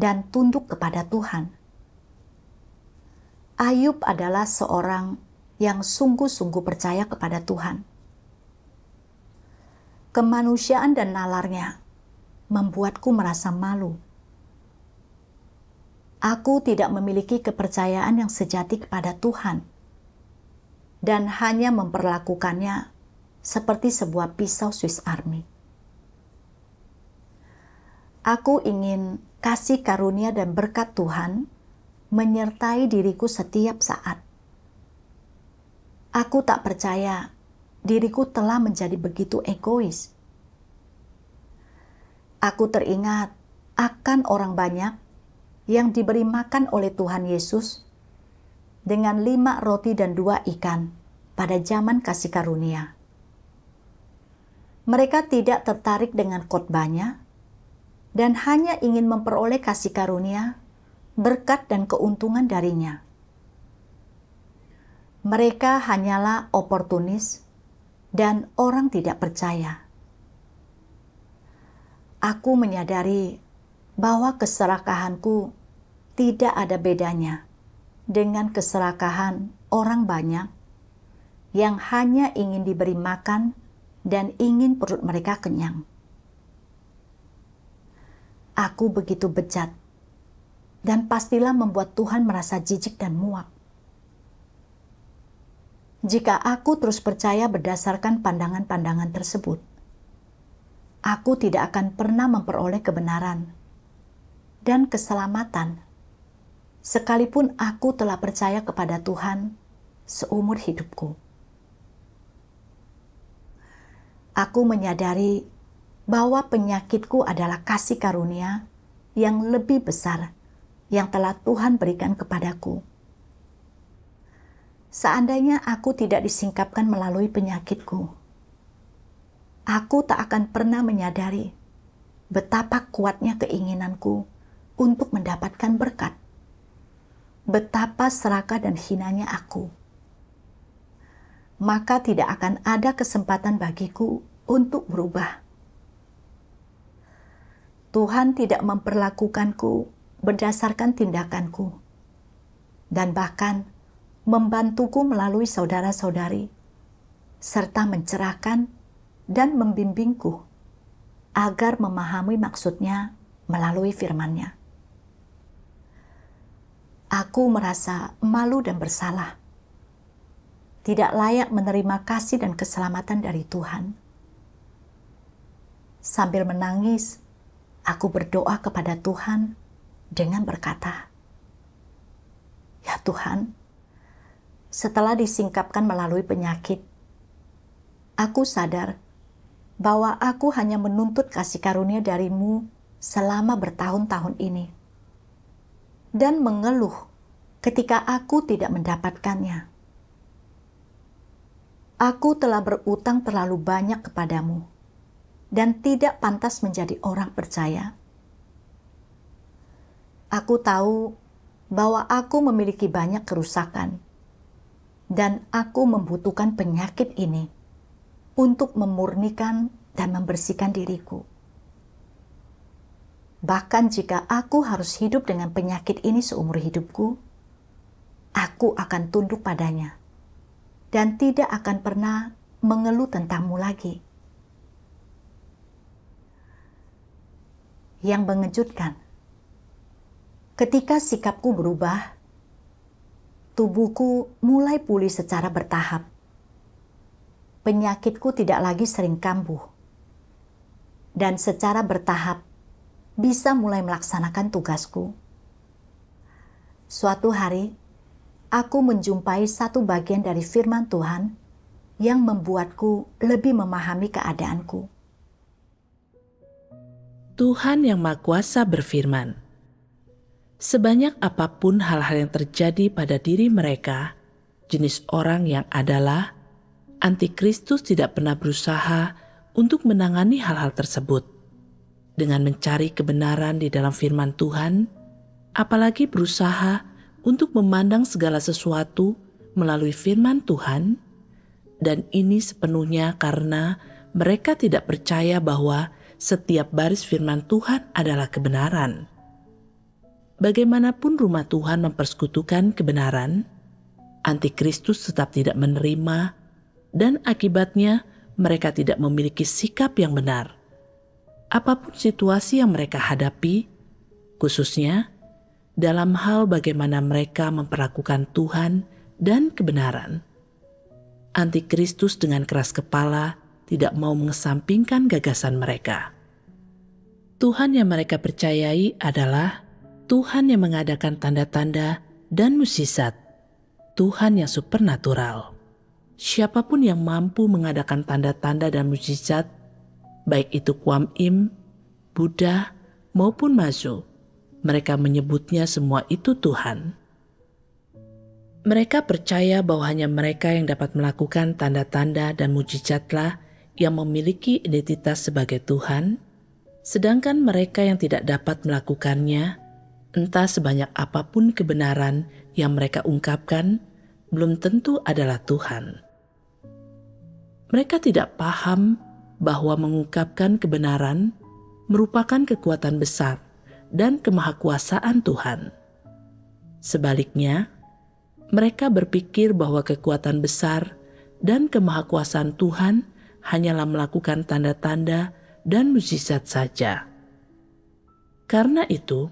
dan tunduk kepada Tuhan. Ayub adalah seorang yang sungguh-sungguh percaya kepada Tuhan. Kemanusiaan dan nalarnya membuatku merasa malu. Aku tidak memiliki kepercayaan yang sejati kepada Tuhan dan hanya memperlakukannya seperti sebuah pisau Swiss Army. Aku ingin kasih karunia dan berkat Tuhan menyertai diriku setiap saat. Aku tak percaya diriku telah menjadi begitu egois. Aku teringat akan orang banyak yang diberi makan oleh Tuhan Yesus dengan 5 roti dan 2 ikan pada zaman kasih karunia. Mereka tidak tertarik dengan khotbahnya dan hanya ingin memperoleh kasih karunia, berkat dan keuntungan darinya. Mereka hanyalah oportunis dan orang tidak percaya. Aku menyadari bahwa keserakahanku tidak ada bedanya dengan keserakahan orang banyak yang hanya ingin diberi makan dan ingin perut mereka kenyang. Aku begitu bejat dan pastilah membuat Tuhan merasa jijik dan muak. Jika aku terus percaya berdasarkan pandangan-pandangan tersebut, aku tidak akan pernah memperoleh kebenaran dan keselamatan, sekalipun aku telah percaya kepada Tuhan seumur hidupku. Aku menyadari bahwa penyakitku adalah kasih karunia yang lebih besar yang telah Tuhan berikan kepadaku. Seandainya aku tidak disingkapkan melalui penyakitku, aku tak akan pernah menyadari betapa kuatnya keinginanku untuk mendapatkan berkat. Betapa serakah dan hinanya aku. Maka tidak akan ada kesempatan bagiku untuk berubah. Tuhan tidak memperlakukanku berdasarkan tindakanku, dan bahkan membantuku melalui saudara-saudari, serta mencerahkan dan membimbingku agar memahami maksudnya melalui firman-Nya. Aku merasa malu dan bersalah, tidak layak menerima kasih dan keselamatan dari Tuhan. Sambil menangis, aku berdoa kepada Tuhan dengan berkata, "Ya Tuhan, setelah disingkapkan melalui penyakit, aku sadar bahwa aku hanya menuntut kasih karunia dari-Mu selama bertahun-tahun ini, dan mengeluh ketika aku tidak mendapatkannya. Aku telah berutang terlalu banyak kepadamu, dan tidak pantas menjadi orang percaya. Aku tahu bahwa aku memiliki banyak kerusakan, dan aku membutuhkan penyakit ini untuk memurnikan dan membersihkan diriku. Bahkan jika aku harus hidup dengan penyakit ini seumur hidupku, aku akan tunduk padanya dan tidak akan pernah mengeluh tentang-Mu lagi." Yang mengejutkan, ketika sikapku berubah, tubuhku mulai pulih secara bertahap. Penyakitku tidak lagi sering kambuh, dan secara bertahap bisa mulai melaksanakan tugasku. Suatu hari, aku menjumpai satu bagian dari firman Tuhan yang membuatku lebih memahami keadaanku. Tuhan Yang Maha Kuasa berfirman, "Sebanyak apapun hal-hal yang terjadi pada diri mereka, jenis orang yang adalah Antikristus tidak pernah berusaha untuk menangani hal-hal tersebut dengan mencari kebenaran di dalam firman Tuhan, apalagi berusaha untuk memandang segala sesuatu melalui firman Tuhan, dan ini sepenuhnya karena mereka tidak percaya bahwa setiap baris firman Tuhan adalah kebenaran. Bagaimanapun rumah Tuhan mempersekutukan kebenaran, Antikristus tetap tidak menerima, dan akibatnya mereka tidak memiliki sikap yang benar. Apapun situasi yang mereka hadapi, khususnya dalam hal bagaimana mereka memperlakukan Tuhan dan kebenaran, Antikristus dengan keras kepala tidak mau mengesampingkan gagasan mereka. Tuhan yang mereka percayai adalah Tuhan yang mengadakan tanda-tanda dan mukjizat, Tuhan yang supernatural. Siapapun yang mampu mengadakan tanda-tanda dan mukjizat, baik itu Kwam Im, Buddha, maupun Mazu, mereka menyebutnya semua itu Tuhan. Mereka percaya bahwa hanya mereka yang dapat melakukan tanda-tanda dan mukjizatlah yang memiliki identitas sebagai Tuhan, sedangkan mereka yang tidak dapat melakukannya, entah sebanyak apapun kebenaran yang mereka ungkapkan, belum tentu adalah Tuhan. Mereka tidak paham bahwa mengungkapkan kebenaran merupakan kekuatan besar dan kemahakuasaan Tuhan. Sebaliknya, mereka berpikir bahwa kekuatan besar dan kemahakuasaan Tuhan hanyalah melakukan tanda-tanda dan mukjizat saja. Karena itu,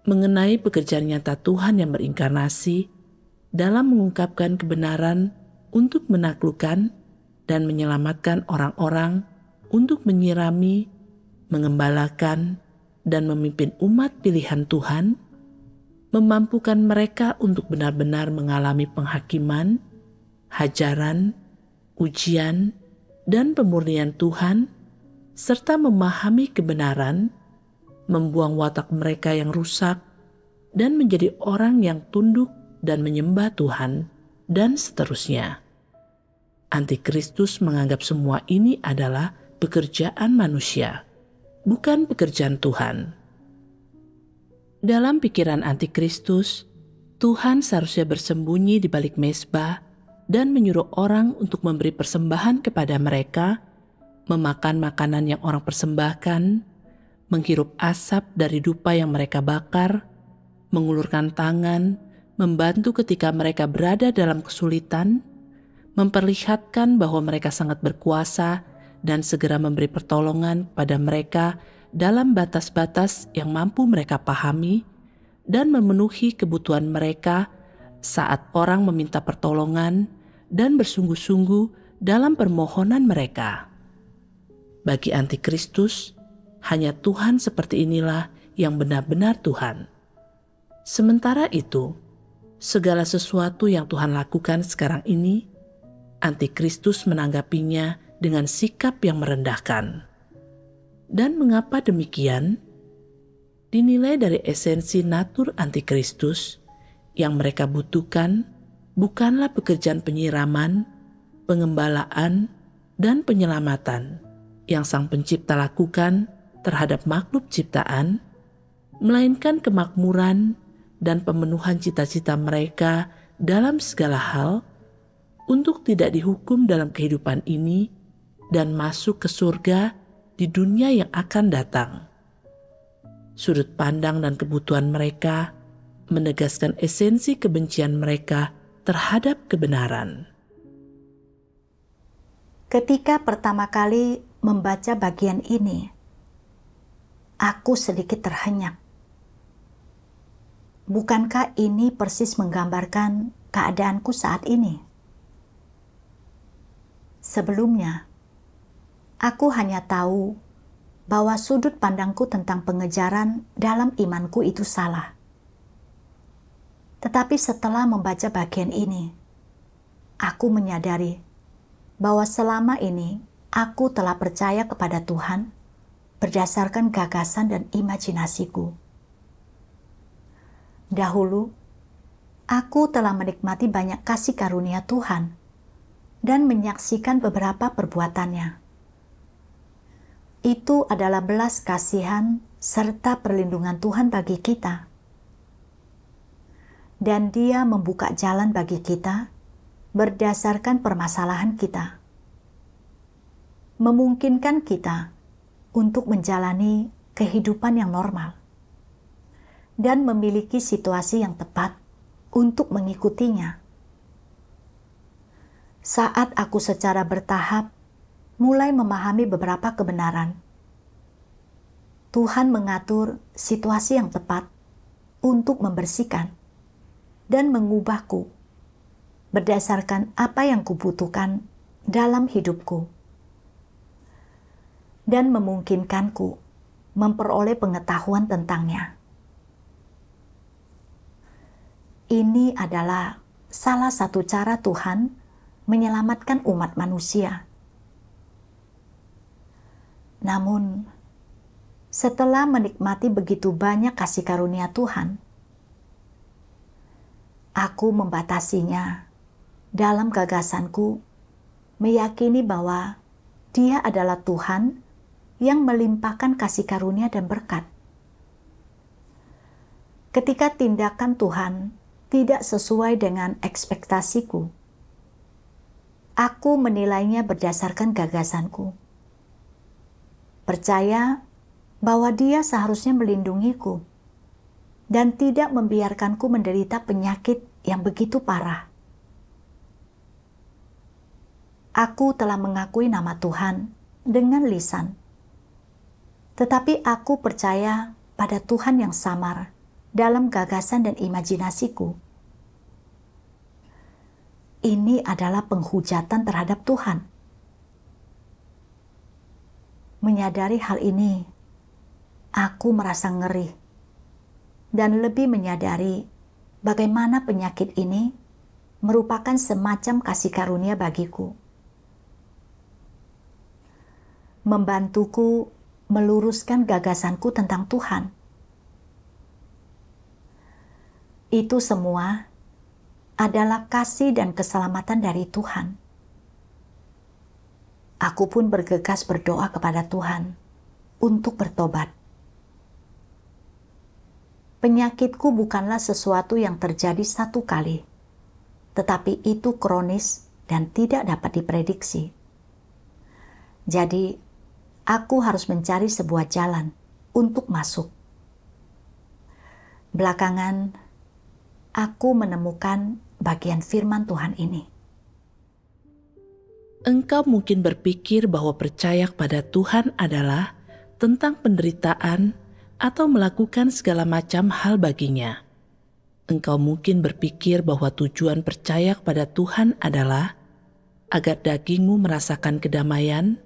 mengenai pekerjaan nyata Tuhan yang berinkarnasi dalam mengungkapkan kebenaran untuk menaklukkan dan menyelamatkan orang-orang, untuk menyirami, mengembalakan, dan memimpin umat pilihan Tuhan, memampukan mereka untuk benar-benar mengalami penghakiman, hajaran, ujian, dan pemurnian Tuhan, serta memahami kebenaran, membuang watak mereka yang rusak, dan menjadi orang yang tunduk dan menyembah Tuhan, dan seterusnya. Antikristus menganggap semua ini adalah pekerjaan manusia, bukan pekerjaan Tuhan. Dalam pikiran antikristus, Tuhan seharusnya bersembunyi di balik mezbah dan menyuruh orang untuk memberi persembahan kepada mereka, memakan makanan yang orang persembahkan, menghirup asap dari dupa yang mereka bakar, mengulurkan tangan, membantu ketika mereka berada dalam kesulitan, memperlihatkan bahwa mereka sangat berkuasa dan segera memberi pertolongan pada mereka dalam batas-batas yang mampu mereka pahami, dan memenuhi kebutuhan mereka saat orang meminta pertolongan dan bersungguh-sungguh dalam permohonan mereka. Bagi antikristus, hanya Tuhan seperti inilah yang benar-benar Tuhan. Sementara itu, segala sesuatu yang Tuhan lakukan sekarang ini, antikristus menanggapinya dengan sikap yang merendahkan. Dan mengapa demikian? Dinilai dari esensi natur antikristus, yang mereka butuhkan bukanlah pekerjaan penyiraman, pengembalaan, dan penyelamatan yang Sang Pencipta lakukan terhadap makhluk ciptaan, melainkan kemakmuran dan pemenuhan cita-cita mereka dalam segala hal untuk tidak dihukum dalam kehidupan ini dan masuk ke surga di dunia yang akan datang. Sudut pandang dan kebutuhan mereka menegaskan esensi kebencian mereka terhadap kebenaran. Ketika pertama kali membaca bagian ini, aku sedikit terhenyak. Bukankah ini persis menggambarkan keadaanku saat ini? Sebelumnya, aku hanya tahu bahwa sudut pandangku tentang pengejaran dalam imanku itu salah. Tetapi setelah membaca bagian ini, aku menyadari bahwa selama ini aku telah percaya kepada Tuhan berdasarkan gagasan dan imajinasiku. Dahulu, aku telah menikmati banyak kasih karunia Tuhan dan menyaksikan beberapa perbuatannya. Itu adalah belas kasihan serta perlindungan Tuhan bagi kita. Dan Dia membuka jalan bagi kita berdasarkan permasalahan kita. Memungkinkan kita untuk menjalani kehidupan yang normal dan memiliki situasi yang tepat untuk mengikutinya. Saat aku secara bertahap mulai memahami beberapa kebenaran, Tuhan mengatur situasi yang tepat untuk membersihkan dan mengubahku berdasarkan apa yang kubutuhkan dalam hidupku dan memungkinkanku memperoleh pengetahuan tentangnya. Ini adalah salah satu cara Tuhan menyelamatkan umat manusia. Namun, setelah menikmati begitu banyak kasih karunia Tuhan, aku membatasinya dalam gagasanku, meyakini bahwa Dia adalah Tuhan yang melimpahkan kasih karunia dan berkat. Ketika tindakan Tuhan tidak sesuai dengan ekspektasiku, aku menilainya berdasarkan gagasanku. Percaya bahwa Dia seharusnya melindungiku dan tidak membiarkanku menderita penyakit yang begitu parah. Aku telah mengakui nama Tuhan dengan lisan, tetapi aku percaya pada Tuhan yang samar dalam gagasan dan imajinasiku. Ini adalah penghujatan terhadap Tuhan. Menyadari hal ini, aku merasa ngeri dan lebih menyadari bagaimana penyakit ini merupakan semacam kasih karunia bagiku. membantuku meluruskan gagasanku tentang Tuhan. Itu semua adalah kasih dan keselamatan dari Tuhan. Aku pun bergegas berdoa kepada Tuhan untuk bertobat. Penyakitku bukanlah sesuatu yang terjadi satu kali, tetapi itu kronis dan tidak dapat diprediksi. Jadi, aku harus mencari sebuah jalan untuk masuk. Belakangan, aku menemukan bagian firman Tuhan ini. Engkau mungkin berpikir bahwa percaya kepada Tuhan adalah tentang penderitaan atau melakukan segala macam hal baginya. Engkau mungkin berpikir bahwa tujuan percaya kepada Tuhan adalah agar dagingmu merasakan kedamaian,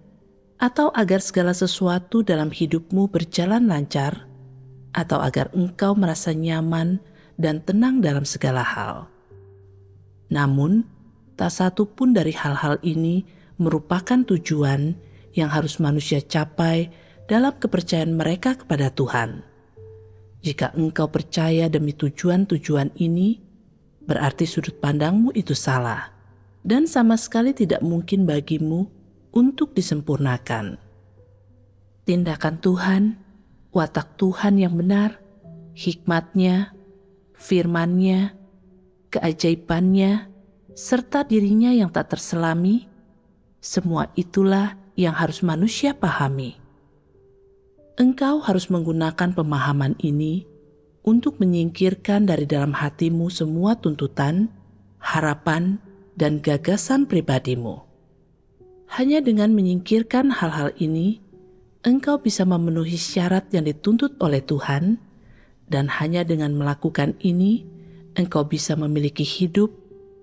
atau agar segala sesuatu dalam hidupmu berjalan lancar, atau agar engkau merasa nyaman dan tenang dalam segala hal. Namun, tak satu pun dari hal-hal ini merupakan tujuan yang harus manusia capai dalam kepercayaan mereka kepada Tuhan. Jika engkau percaya demi tujuan-tujuan ini, berarti sudut pandangmu itu salah, dan sama sekali tidak mungkin bagimu untuk disempurnakan. Tindakan Tuhan, watak Tuhan yang benar, hikmat-Nya, firman-Nya, keajaiban-Nya, serta dirinya yang tak terselami, semua itulah yang harus manusia pahami. Engkau harus menggunakan pemahaman ini untuk menyingkirkan dari dalam hatimu semua tuntutan, harapan, dan gagasan pribadimu. Hanya dengan menyingkirkan hal-hal ini, engkau bisa memenuhi syarat yang dituntut oleh Tuhan, dan hanya dengan melakukan ini, engkau bisa memiliki hidup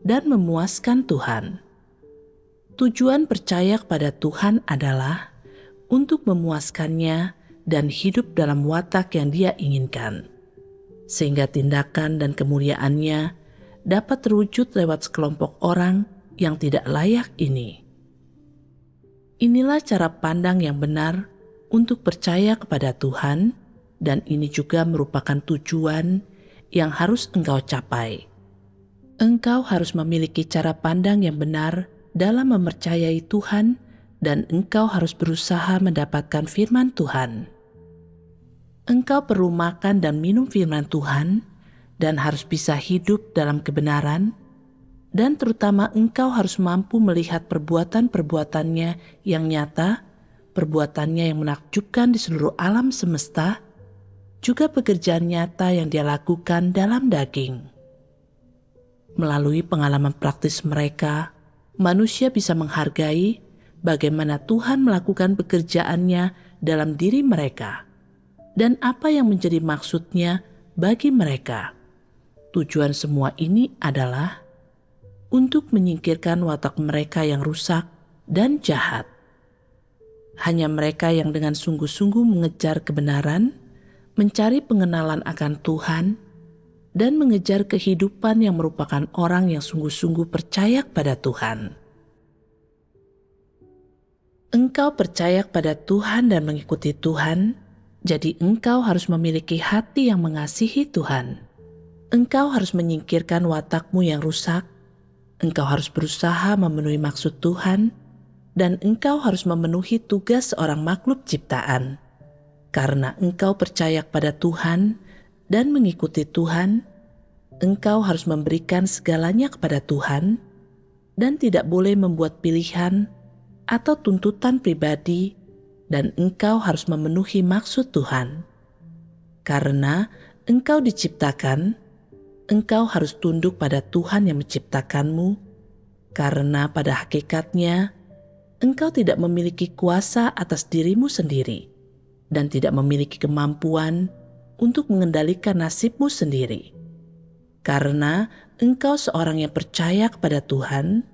dan memuaskan Tuhan. Tujuan percaya kepada Tuhan adalah untuk memuaskannya dan hidup dalam watak yang Dia inginkan, sehingga tindakan dan kemuliaannya dapat terwujud lewat sekelompok orang yang tidak layak ini. Inilah cara pandang yang benar untuk percaya kepada Tuhan, dan ini juga merupakan tujuan yang harus engkau capai. Engkau harus memiliki cara pandang yang benar dalam mempercayai Tuhan, dan engkau harus berusaha mendapatkan firman Tuhan. Engkau perlu makan dan minum firman Tuhan, dan harus bisa hidup dalam kebenaran, dan terutama engkau harus mampu melihat perbuatan-perbuatannya yang nyata, perbuatannya yang menakjubkan di seluruh alam semesta, juga pekerjaan nyata yang Dia lakukan dalam daging. Melalui pengalaman praktis mereka, manusia bisa menghargai bagaimana Tuhan melakukan pekerjaannya dalam diri mereka, dan apa yang menjadi maksudnya bagi mereka. Tujuan semua ini adalah untuk menyingkirkan watak mereka yang rusak dan jahat. Hanya mereka yang dengan sungguh-sungguh mengejar kebenaran, mencari pengenalan akan Tuhan, dan mengejar kehidupan yang merupakan orang yang sungguh-sungguh percaya kepada Tuhan. Engkau percaya kepada Tuhan dan mengikuti Tuhan, jadi engkau harus memiliki hati yang mengasihi Tuhan. Engkau harus menyingkirkan watakmu yang rusak, engkau harus berusaha memenuhi maksud Tuhan, dan engkau harus memenuhi tugas seorang makhluk ciptaan. Karena engkau percaya kepada Tuhan dan mengikuti Tuhan, engkau harus memberikan segalanya kepada Tuhan, dan tidak boleh membuat pilihan atau tuntutan pribadi, dan engkau harus memenuhi maksud Tuhan. Karena engkau diciptakan, engkau harus tunduk pada Tuhan yang menciptakanmu, karena pada hakikatnya engkau tidak memiliki kuasa atas dirimu sendiri dan tidak memiliki kemampuan untuk mengendalikan nasibmu sendiri. Karena engkau seorang yang percaya kepada Tuhan,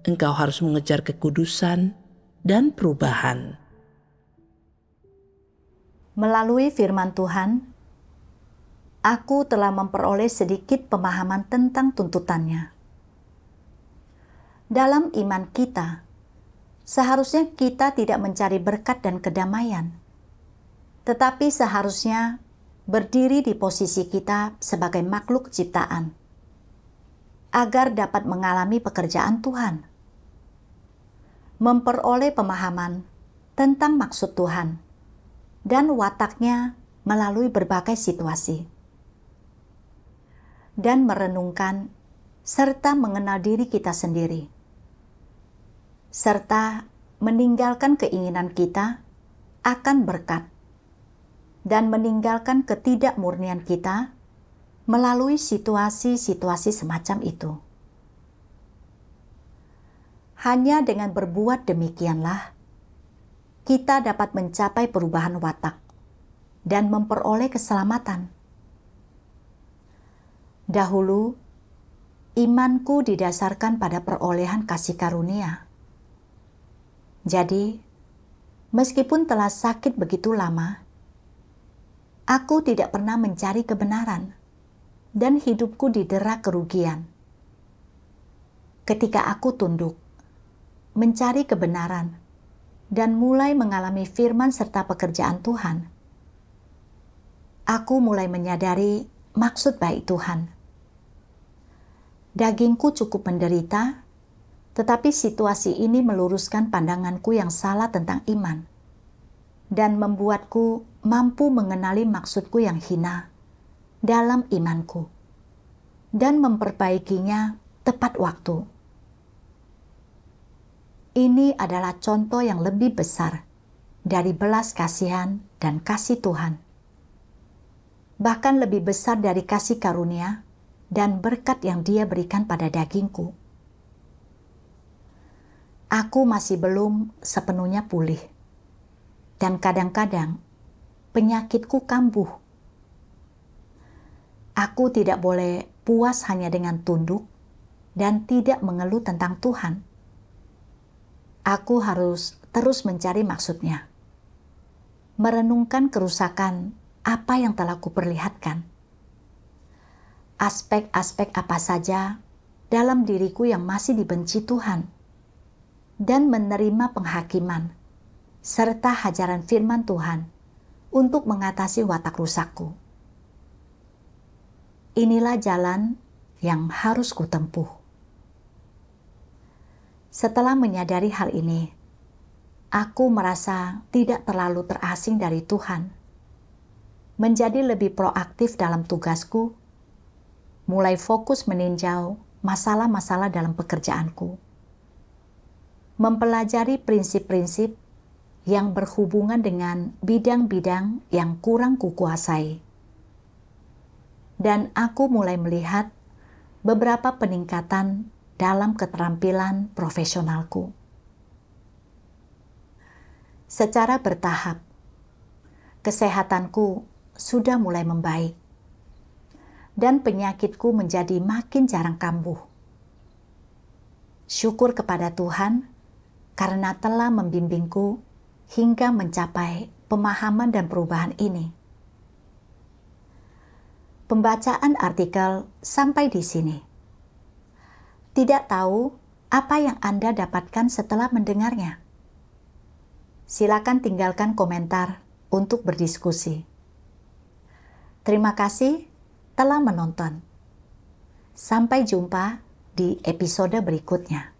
engkau harus mengejar kekudusan dan perubahan. Melalui firman Tuhan, aku telah memperoleh sedikit pemahaman tentang tuntutannya. Dalam iman kita, seharusnya kita tidak mencari berkat dan kedamaian, tetapi seharusnya berdiri di posisi kita sebagai makhluk ciptaan, agar dapat mengalami pekerjaan Tuhan, memperoleh pemahaman tentang maksud Tuhan, dan wataknya melalui berbagai situasi, dan merenungkan serta mengenal diri kita sendiri, serta meninggalkan keinginan kita akan berkat dan meninggalkan ketidakmurnian kita melalui situasi-situasi semacam itu. Hanya dengan berbuat demikianlah kita dapat mencapai perubahan watak dan memperoleh keselamatan. Dahulu, imanku didasarkan pada perolehan kasih karunia. Jadi, meskipun telah sakit begitu lama, aku tidak pernah mencari kebenaran dan hidupku didera kerugian. Ketika aku tunduk, mencari kebenaran, dan mulai mengalami firman serta pekerjaan Tuhan, aku mulai menyadari maksud baik Tuhan. Dagingku cukup menderita, tetapi situasi ini meluruskan pandanganku yang salah tentang iman dan membuatku mampu mengenali maksudku yang hina dalam imanku dan memperbaikinya tepat waktu. Ini adalah contoh yang lebih besar dari belas kasihan dan kasih Tuhan, bahkan lebih besar dari kasih karunia dan berkat yang Dia berikan pada dagingku. Aku masih belum sepenuhnya pulih, dan kadang-kadang penyakitku kambuh. Aku tidak boleh puas hanya dengan tunduk dan tidak mengeluh tentang Tuhan. Aku harus terus mencari maksudnya, merenungkan kerusakan apa yang telah kuperlihatkan, aspek-aspek apa saja dalam diriku yang masih dibenci Tuhan, dan menerima penghakiman serta hajaran firman Tuhan untuk mengatasi watak rusakku. Inilah jalan yang harus kutempuh. Setelah menyadari hal ini, aku merasa tidak terlalu terasing dari Tuhan, menjadi lebih proaktif dalam tugasku, mulai fokus meninjau masalah-masalah dalam pekerjaanku, mempelajari prinsip-prinsip yang berhubungan dengan bidang-bidang yang kurang kukuasai. Dan aku mulai melihat beberapa peningkatan dalam keterampilan profesionalku. Secara bertahap, kesehatanku sudah mulai membaik, dan penyakitku menjadi makin jarang kambuh. Syukur kepada Tuhan karena telah membimbingku hingga mencapai pemahaman dan perubahan ini. Pembacaan artikel sampai di sini. Tidak tahu apa yang Anda dapatkan setelah mendengarnya. Silakan tinggalkan komentar untuk berdiskusi. Terima kasih telah menonton. Sampai jumpa di episode berikutnya.